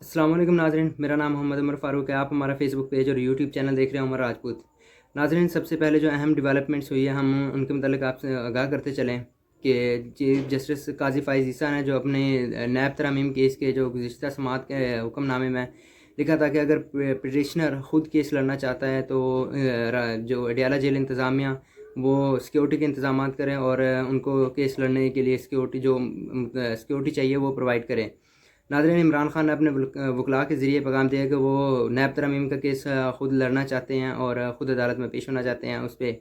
अस्सलाम वालेकुम नाज़रीन, मेरा नाम मोहम्मद उमर फ़ारूक है। आप हमारा फ़ेसबुक पेज और यूट्यूब चैनल देख रहे हैं उमर राजपूत। नाज़रीन, सबसे पहले जो अहम डेवलपमेंट्स हुई है हम उनके मतलब आपसे आगाह करते चलें कि चीफ जस्टिस काज़ी फ़ाइज़ ईसा ने जो अपने नैब तरमीम केस के जो गुज़िश्ता समाअत के हुक्मनामे में लिखा था कि अगर पिटिशनर ख़ुद केस लड़ना चाहता है तो जो अडियाला जेल इंतज़ामिया वो सिक्योरिटी के इंतज़ाम करें और उनको केस लड़ने के लिए सिक्योरिटी चाहिए वो प्रोवाइड करें। नाज़रीन, इमरान खान ने अपने वकला के ज़रिए पैगाम दिया कि वो नैब तरमीम का केस ख़ुद लड़ना चाहते हैं और ख़ुद अदालत में पेश होना चाहते हैं उस पर।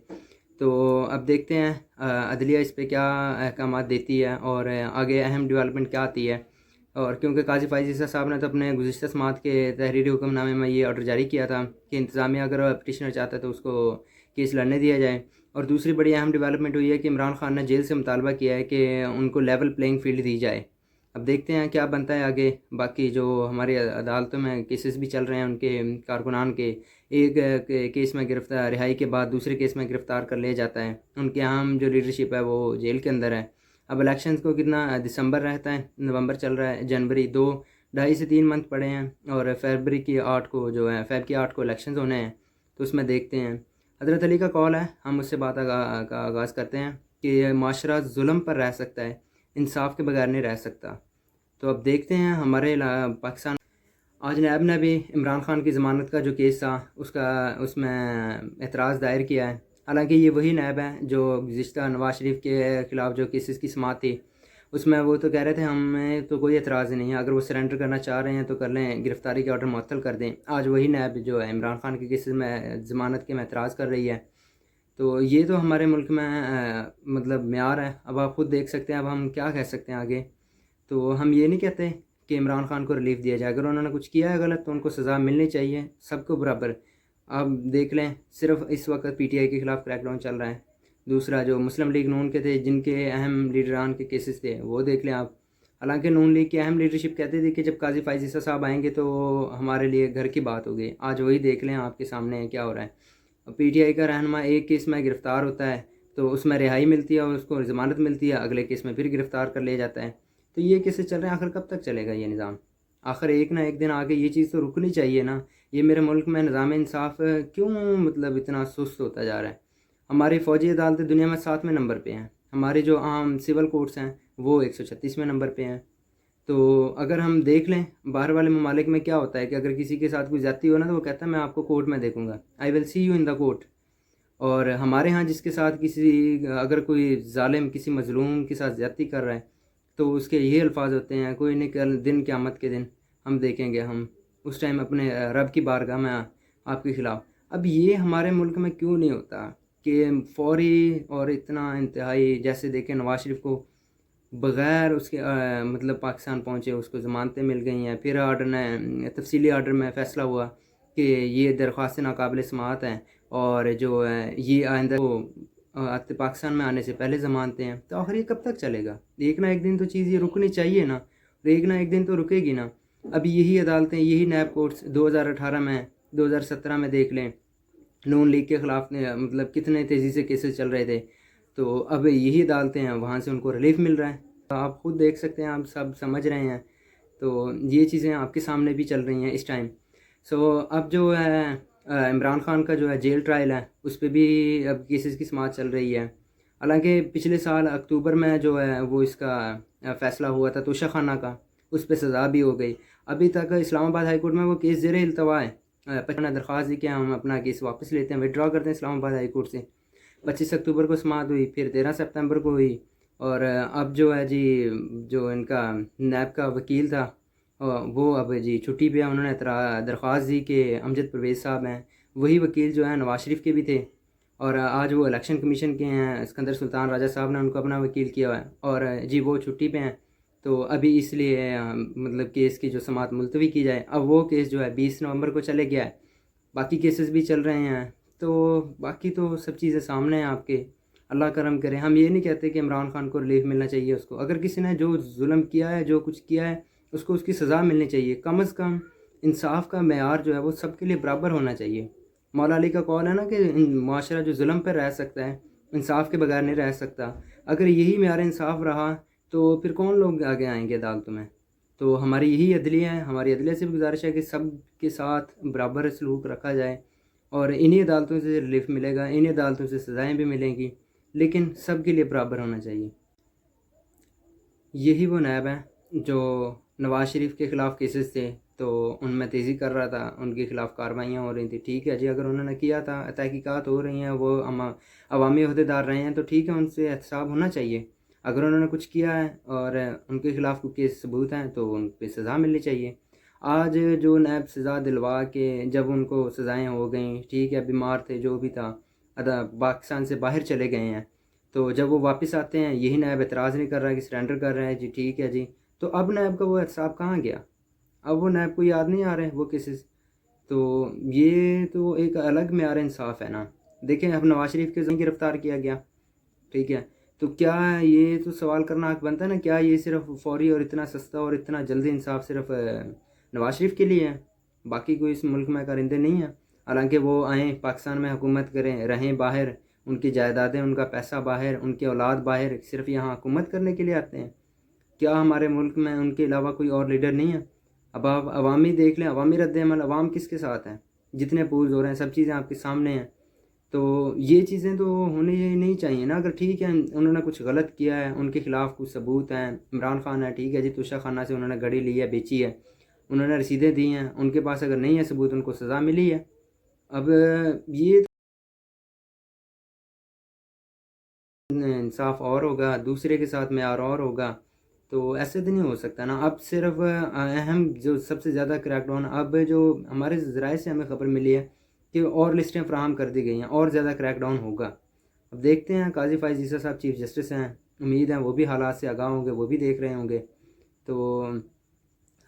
तो अब देखते हैं अदलिया इस पर क्या अहकाम देती है और आगे अहम डेवलपमेंट क्या आती है। और क्योंकि काजी फ़ाइज़ ईसा साहब ने तो अपने गुज़िश्ता समाअत के तहरीरी हुक्मनामे में ये ऑर्डर जारी किया था कि इंतज़ामिया अगर पटिशनर चाहता है तो उसको केस लड़ने दिया जाए। और दूसरी बड़ी अहम डेवलपमेंट हुई है कि इमरान खान ने जेल से मुतालबा किया है कि उनको लेवल प्लेइंग फील्ड दी जाए। अब देखते हैं क्या बनता है आगे। बाकी जो हमारी अदालतों में केसेस भी चल रहे हैं उनके कारकुनान के, एक केस में गिरफ्तार रिहाई के बाद दूसरे केस में गिरफ़्तार कर लिया जाता है, उनके अहम जो लीडरशिप है वो जेल के अंदर है। अब इलेक्शंस को कितना दिसंबर रहता है, नवंबर चल रहा है, जनवरी 2 ढाई से 3 मंथ पड़े हैं और फरवरी की 8 को जो है फ़ेब की 8 को इलेक्शंस होने हैं। तो उसमें देखते हैं। हज़रत अली का कौल है, हम उससे बात का आगाज़ करते हैं कि माशरा जुल्म पर रह सकता है, इंसाफ के बगैर नहीं रह सकता। तो अब देखते हैं हमारे पाकिस्तान आज नैब ने भी इमरान खान की ज़मानत का जो केस था उसमें एतराज़ दायर किया है। हालांकि ये वही नैब है जो गुज़िश्ता नवाज शरीफ के ख़िलाफ़ जो केसेस की समाअत थी उसमें वो तो कह रहे थे हमें तो कोई एतराज़ नहीं है, अगर वो सरेंडर करना चाह रहे हैं तो कर लें, गिरफ़्तारी के ऑर्डर मुअत्तल कर दें। आज वही नैब जो है इमरान खान के केसेस में ज़मानत के में एतराज़ कर रही है। तो ये तो हमारे मुल्क में मतलब मेयार है। अब आप ख़ुद देख सकते हैं, अब हम क्या कह सकते हैं आगे। तो हम ये नहीं कहते कि इमरान खान को रिलीफ़ दिया जाए, अगर उन्होंने कुछ किया है गलत तो उनको सज़ा मिलनी चाहिए, सबको बराबर। आप देख लें, सिर्फ इस वक्त पीटीआई के ख़िलाफ़ क्रैकडाउन चल रहा है। दूसरा जो मुस्लिम लीग नून के थे जिनके अहम लीडरान के केसेस थे वो देख लें आप। हालांकि नून लीग की अहम लीडरशिप कहती थी कि जब काजी फ़ाइज़ ईसा साहब आएंगे तो हमारे लिए घर की बात हो गई। आज वही देख लें आपके सामने क्या हो रहा है। पीटीआई का रहनुमा एक केस में गिरफ़्तार होता है तो उसमें रिहाई मिलती है और उसको ज़मानत मिलती है, अगले केस में फिर गिरफ़्तार कर लिया जाता है। तो ये कैसे चल रहे हैं, आखिर कब तक चलेगा ये निज़ाम? आखिर एक ना एक दिन आगे ये चीज़ तो रुकनी चाहिए ना। ये मेरे मुल्क में निज़ाम इंसाफ़ क्यों मतलब इतना सुस्त होता जा रहा है। हमारी फ़ौजी अदालतें दुनिया में 7वें नंबर पे हैं, हमारे जो आम सिविल कोर्ट्स हैं वो 136वें नंबर पे हैं। तो अगर हम देख लें बाहर वाले ममालिक में क्या होता है कि अगर किसी के साथ कोई ज़्यादती हो ना तो वो कहता है मैं आपको कोर्ट में देखूँगा, I will see you in the court. और हमारे यहाँ जिसके साथ किसी अगर कोई ज़ालिम किसी मज़लूम के साथ ज़्यादती कर रहा है तो उसके ये अल्फाज होते हैं, कोई नहीं कल दिन क़यामत के दिन हम देखेंगे, हम उस टाइम अपने रब की बारगाह में आपके ख़िलाफ़। अब ये हमारे मुल्क में क्यों नहीं होता कि फ़ौरी और इतना इंतहाई, जैसे देखें नवाज शरीफ को बग़ैर उसके मतलब पाकिस्तान पहुँचे उसको ज़मानतें मिल गई हैं, फिर आर्डर ने तफसीली आर्डर में फ़ैसला हुआ कि ये दरख्वास्तें नाकाबिल समाअत हैं और जो है ये आइंदा को पाकिस्तान में आने से पहले ज़मानतें हैं। तो आखिर ये कब तक चलेगा? एक ना एक दिन तो चीज़ ये रुकनी चाहिए ना, और एक ना एक दिन तो रुकेगी ना। अब यही अदालतें, यही नैब कोर्ट्स 2018 में 2017 में देख लें, नून लीग के ख़िलाफ़ मतलब कितने तेज़ी से केसेस चल रहे थे। तो अब यही अदालतें हैं, वहाँ से उनको रिलीफ़ मिल रहा है। तो आप ख़ुद देख सकते हैं, आप सब समझ रहे हैं। तो ये चीज़ें आपके सामने भी चल रही हैं इस टाइम। अब जो है इमरान खान का जो है जेल ट्रायल है उस पे भी अब केसेस की समाअत चल रही है। हालांकि पिछले साल अक्टूबर में जो है वो इसका फ़ैसला हुआ था तोशा खाना का, उस पे सज़ा भी हो गई। अभी तक इस्लामाबाद हाई कोर्ट में वो केस ज़ेर इल्तवा है। पचना दरख्वास्त दी कि हम अपना केस वापस लेते हैं, विड्रॉ करते हैं इस्लामाबाद हाई कोर्ट से। 25 अक्टूबर को समाअत हुई, फिर 13 सितंबर को हुई। और अब जो है जी जो इनका नैब का वकील था वो अब जी छुट्टी पे है। उन्होंने दरख्वास्त दी कि अमजद परवेज़ साहब हैं, वही वकील जो है नवाज शरीफ के भी थे, और आज वो इलेक्शन कमीशन के हैं, सिकंदर सुल्तान राजा साहब ने उनको अपना वकील किया हुआ है और जी वो छुट्टी पे हैं। तो अभी इसलिए मतलब केस की जो समाअत मुलतवी की जाए। अब वो केस जो है 20 नवंबर को चले गया है, बाकी केसेस भी चल रहे हैं। तो बाकी तो सब चीज़ें सामने हैं आपके। अल्लाह करम करे। हम ये नहीं कहते कि इमरान खान को रिलीफ मिलना चाहिए उसको, अगर किसी ने जो जुल्म किया है, जो कुछ किया है, उसको उसकी सज़ा मिलनी चाहिए। कम अज़ कम इंसाफ का मेयार जो है वो सबके लिए बराबर होना चाहिए। मौला अली का कौल है ना कि माशरा जो जुल्म पर रह सकता है इंसाफ के बगैर नहीं रह सकता। अगर यही मेयार इंसाफ रहा तो फिर कौन लोग आगे आएंगे अदालतों में। تو ہماری یہی عدلیہ ہے، ہماری عدلیہ سے بھی گزارش ہے کہ سب کے ساتھ برابر سلوک رکھا جائے، اور انہی عدالتوں سے ریلیف ملے گا، انہی عدالتوں سے سزائیں بھی ملیں گی، لیکن سب کے لیے برابر ہونا چاہیے۔ یہی وہ نیب ہیں جو نواز شریف کے خلاف کیسز تھے تو ان میں تیزی کر رہا تھا، ان کے خلاف کارروائیاں ہو رہی تھیں، ٹھیک ہے جی، اگر انہوں نے کیا تھا، تحقیقات ہو رہی ہیں، وہ عوامی عہدیدار رہے ہیں تو ٹھیک ہے، ان سے احتساب ہونا چاہیے۔ اگر انہوں نے کچھ کیا ہے اور ان کے خلاف کوئی کیس ثبوت ہیں تو ان پہ سزا ملنی چاہیے۔ آج جو نیب سزا دلوا کے جب ان کو سزائیں ہو گئیں، ٹھیک ہے، بیمار تھے، جو بھی تھا، پاکستان سے باہر چلے گئے ہیں، تو جب وہ واپس آتے ہیں یہی نیب اعتراض نہیں کر رہا ہے کہ سرنڈر کر رہے ہیں جی، ٹھیک ہے جی، تو اب نیب کا وہ احتساب کہاں گیا؟ اب وہ نیب کو یاد نہیں آ رہے وہ کیسز؟ تو یہ تو ایک الگ معیار انصاف ہے نا۔ دیکھیں اب نواز شریف کے ذریعے گرفتار کیا گیا، ٹھیک ہے، تو کیا یہ تو سوال کرنا حق بنتا ہے نا، کیا یہ صرف فوری اور اتنا سستا اور اتنا جلدی انصاف صرف نواز شریف کے لیے ہے؟ باقی کوئی اس ملک میں کارندے نہیں ہیں؟ حالانکہ وہ آئیں پاکستان میں حکومت کریں، رہیں باہر، ان کی جائیدادیں، ان کا پیسہ باہر، ان کی اولاد باہر، صرف یہاں حکومت کرنے کے لیے آتے ہیں۔ کیا ہمارے ملک میں ان کے علاوہ کوئی اور لیڈر نہیں ہے؟ اب آپ عوامی دیکھ لیں، عوامی رد عمل، عوام کس کے ساتھ ہے؟ جتنے پولز ہو رہے ہیں سب چیزیں آپ کے سامنے ہیں، تو یہ چیزیں تو ہونی نہیں چاہیے نا۔ اگر ٹھیک ہے انہوں نے کچھ غلط کیا ہے، ان کے خلاف کچھ ثبوت ہیں، عمران خان ہے، ٹھیک ہے جی، توشہ خانہ سے انہوں نے گڑی لی ہے، بیچی ہے، انہوں نے رسیدیں دی ہیں، ان کے پاس اگر نہیں ہے ثبوت، ان کو سزا ملی ہے۔ اب یہ انصاف اور ہوگا، دوسرے کے ساتھ معیار اور ہوگا، تو ایسے تو نہیں ہو سکتا نا۔ اب صرف اہم جو سب سے زیادہ کریک ڈاؤن، اب جو ہمارے ذرائع سے ہمیں خبر ملی ہے کہ اور لسٹیں فراہم کر دی گئی ہیں، اور زیادہ کریک ڈاؤن ہوگا۔ اب دیکھتے ہیں، قاضی فائز عیسیٰ صاحب چیف جسٹس ہیں، امید ہے وہ بھی حالات سے آگاہ ہوں گے، وہ بھی دیکھ رہے ہوں گے، تو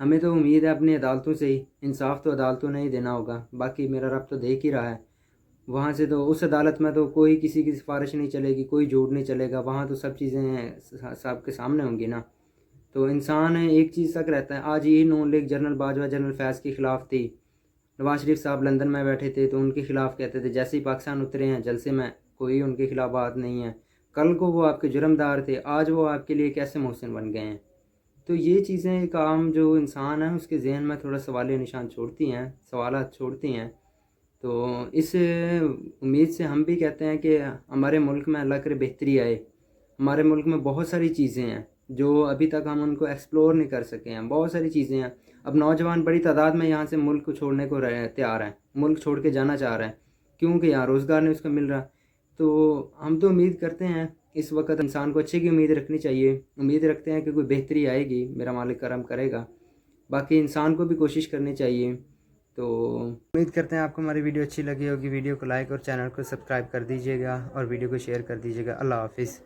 ہمیں تو امید ہے اپنی عدالتوں سے ہی انصاف تو عدالتوں نے ہی دینا ہوگا۔ باقی میرا رب تو دیکھ ہی رہا ہے، وہاں سے تو اس عدالت میں تو کوئی کسی کی سفارش نہیں چلے گی، کوئی جھوٹ نہیں چلے گا، وہاں تو سب چیزیں سب کے سامنے ہوں گی نا۔ تو انسان ایک چیز تک رہتا ہے، آج یہ نون لیگ جنرل باجوہ جنرل فیض کے خلاف تھی، نواز شریف صاحب لندن میں بیٹھے تھے تو ان کے خلاف کہتے تھے، جیسے ہی پاکستان اترے ہیں جلسے میں کوئی ان کے خلاف بات نہیں ہے، کل کو وہ آپ کے جرمدار تھے، آج وہ آپ کے لیے کیسے محسن بن گئے ہیں؟ تو یہ چیزیں ایک عام جو انسان ہے اس کے ذہن میں تھوڑا سوالیہ نشان چھوڑتی ہیں، سوالات چھوڑتی ہیں۔ تو اس امید سے ہم بھی کہتے ہیں کہ ہمارے ملک میں اللہ کرے بہتری آئے۔ ہمارے ملک میں بہت ساری چیزیں ہیں جو ابھی تک ہم ان کو ایکسپلور نہیں کر سکے ہیں، بہت ساری چیزیں ہیں۔ اب نوجوان بڑی تعداد میں یہاں سے ملک کو چھوڑنے کو تیار ہیں، ملک چھوڑ کے جانا چاہ رہے ہیں، کیونکہ یہاں روزگار نہیں اس کو مل رہا۔ تو ہم تو امید کرتے ہیں، اس وقت انسان کو اچھے کی امید رکھنی چاہیے، امید رکھتے ہیں کہ کوئی بہتری آئے گی، میرا مالک کرم کرے گا۔ باقی انسان کو بھی کوشش کرنی چاہیے۔ تو امید کرتے ہیں آپ کو ہماری ویڈیو اچھی لگی ہوگی، ویڈیو کو لائک اور چینل کو سبسکرائب کر دیجیے گا، اور ویڈیو کو شیئر کر دیجیے گا۔ اللہ حافظ۔